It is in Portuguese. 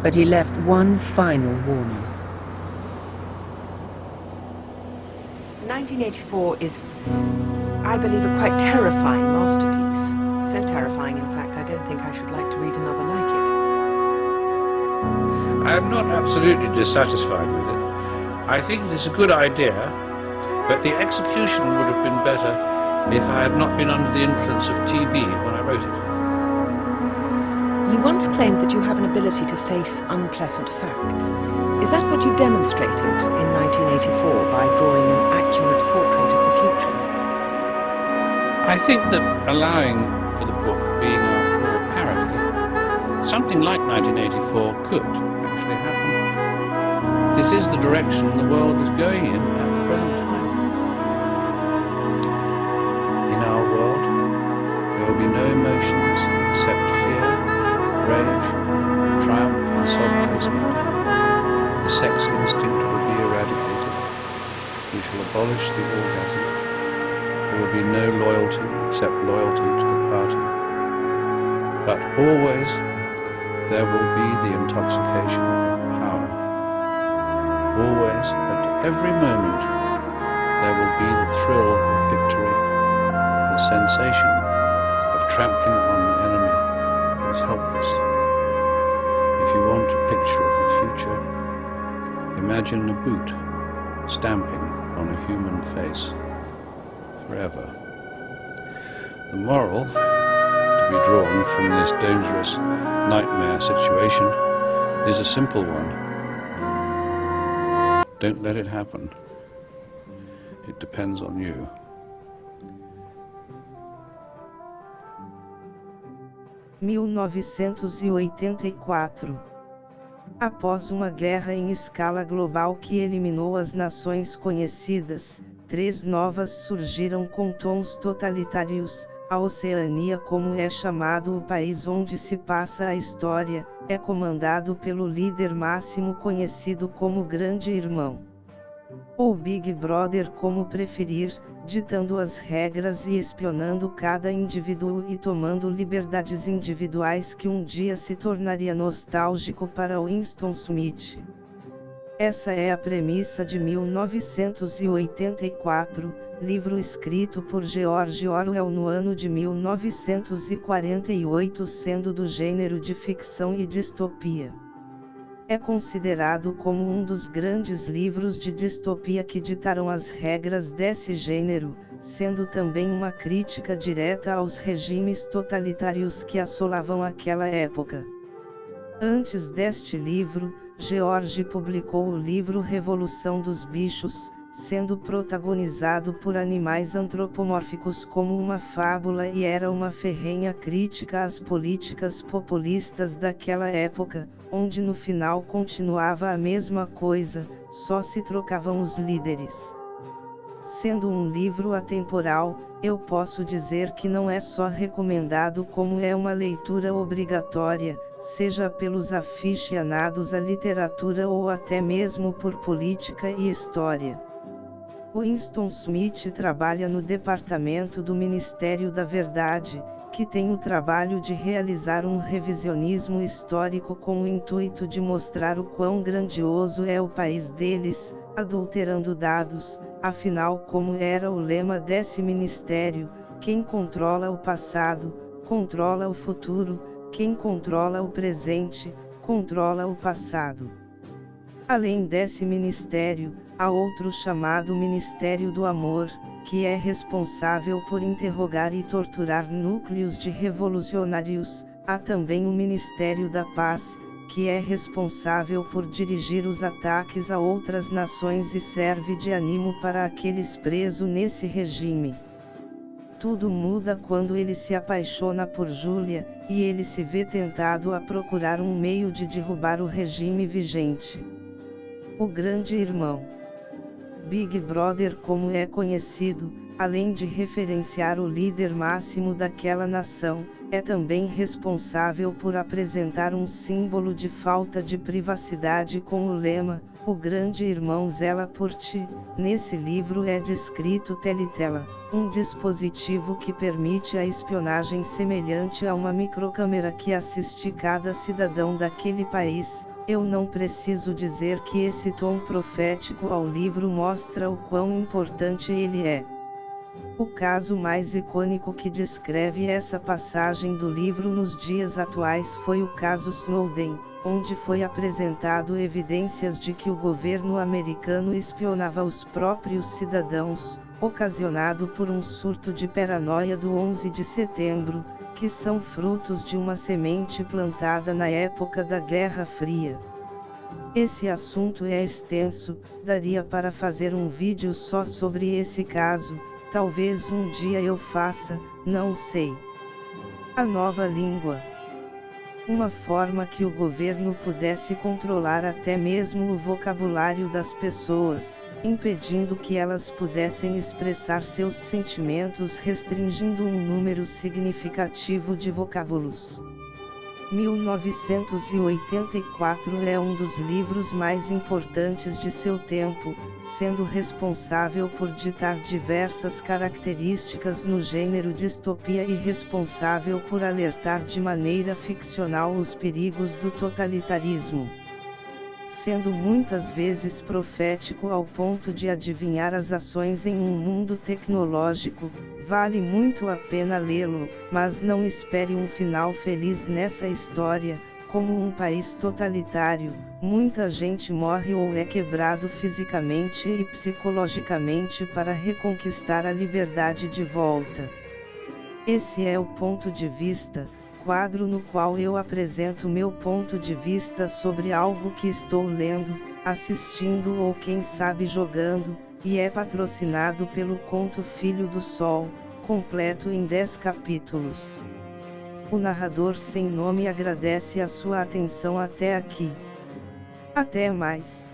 but he left one final warning. 1984 is, I believe, a quite terrifying masterpiece. So terrifying, in fact, I don't think I should like to read another like it. I am not absolutely dissatisfied with it. I think it is a good idea, but the execution would have been better if I had not been under the influence of TB when I wrote it. You once claimed that you have an ability to face unpleasant facts. Is that what you demonstrated in 1984 by drawing an accurate portrait of the future? I think that allowing for the book being after all a parody, something like 1984 could actually happen. This is the direction the world is going in at the present time. In our world, there will be no emotions except fear, rage, triumph and self-abasement. The sex instinct will be eradicated. We shall abolish the orgasm. There will be no loyalty except loyalty to the party. But always there will be the intoxication of power. Always, at every moment, there will be the thrill of victory, the sensation of trampling on an enemy who is helpless. If you want a picture of the future, imagine a boot stamping on a human face forever. The moral to be drawn from this dangerous nightmare situation is a simple one. Don't let it happen. It depends on you. (1984) Após uma guerra em escala global que eliminou as nações conhecidas, 3 novas surgiram com tons totalitários. A Oceania, como é chamado o país onde se passa a história, é comandado pelo líder máximo conhecido como Grande Irmão. Ou Big Brother, como preferir, ditando as regras e espionando cada indivíduo e tomando liberdades individuais que um dia se tornaria nostálgico para Winston Smith. Essa é a premissa de 1984, livro escrito por George Orwell no ano de 1948, sendo do gênero de ficção e distopia. É considerado como um dos grandes livros de distopia que ditaram as regras desse gênero, sendo também uma crítica direta aos regimes totalitários que assolavam aquela época. Antes deste livro, George publicou o livro Revolução dos Bichos, sendo protagonizado por animais antropomórficos como uma fábula e era uma ferrenha crítica às políticas populistas daquela época, onde no final continuava a mesma coisa, só se trocavam os líderes. Sendo um livro atemporal, eu posso dizer que não é só recomendado como é uma leitura obrigatória, seja pelos aficionados à literatura ou até mesmo por política e história. Winston Smith trabalha no departamento do Ministério da Verdade, que tem o trabalho de realizar um revisionismo histórico com o intuito de mostrar o quão grandioso é o país deles, adulterando dados. Afinal, como era o lema desse ministério, quem controla o passado, controla o futuro, quem controla o presente, controla o passado. Além desse ministério, há outro chamado Ministério do Amor, que é responsável por interrogar e torturar núcleos de revolucionários. Há também o Ministério da Paz, que é responsável por dirigir os ataques a outras nações e serve de ânimo para aqueles presos nesse regime. Tudo muda quando ele se apaixona por Julia, e ele se vê tentado a procurar um meio de derrubar o regime vigente. O Grande Irmão. Big Brother, como é conhecido, além de referenciar o líder máximo daquela nação, é também responsável por apresentar um símbolo de falta de privacidade com o lema, "O Grande Irmão zela por ti". Nesse livro é descrito Teletela, um dispositivo que permite a espionagem semelhante a uma microcâmera que assiste cada cidadão daquele país, Eu não preciso dizer que esse tom profético ao livro mostra o quão importante ele é. O caso mais icônico que descreve essa passagem do livro nos dias atuais foi o caso Snowden, onde foi apresentado evidências de que o governo americano espionava os próprios cidadãos, ocasionado por um surto de paranoia do 11 de setembro, que são frutos de uma semente plantada na época da Guerra Fria. Esse assunto é extenso, daria para fazer um vídeo só sobre esse caso, talvez um dia eu faça, não sei. A nova língua. Uma forma que o governo pudesse controlar até mesmo o vocabulário das pessoas, impedindo que elas pudessem expressar seus sentimentos restringindo um número significativo de vocábulos. 1984 é um dos livros mais importantes de seu tempo, sendo responsável por ditar diversas características no gênero distopia e responsável por alertar de maneira ficcional os perigos do totalitarismo. Sendo muitas vezes profético ao ponto de adivinhar as ações em um mundo tecnológico, vale muito a pena lê-lo, mas não espere um final feliz nessa história. Como um país totalitário, muita gente morre ou é quebrado fisicamente e psicologicamente para reconquistar a liberdade de volta. Esse é o ponto de vista, quadro no qual eu apresento meu ponto de vista sobre algo que estou lendo, assistindo ou quem sabe jogando, e é patrocinado pelo conto Filho do Sol, completo em 10 capítulos. O narrador sem nome agradece a sua atenção até aqui. Até mais.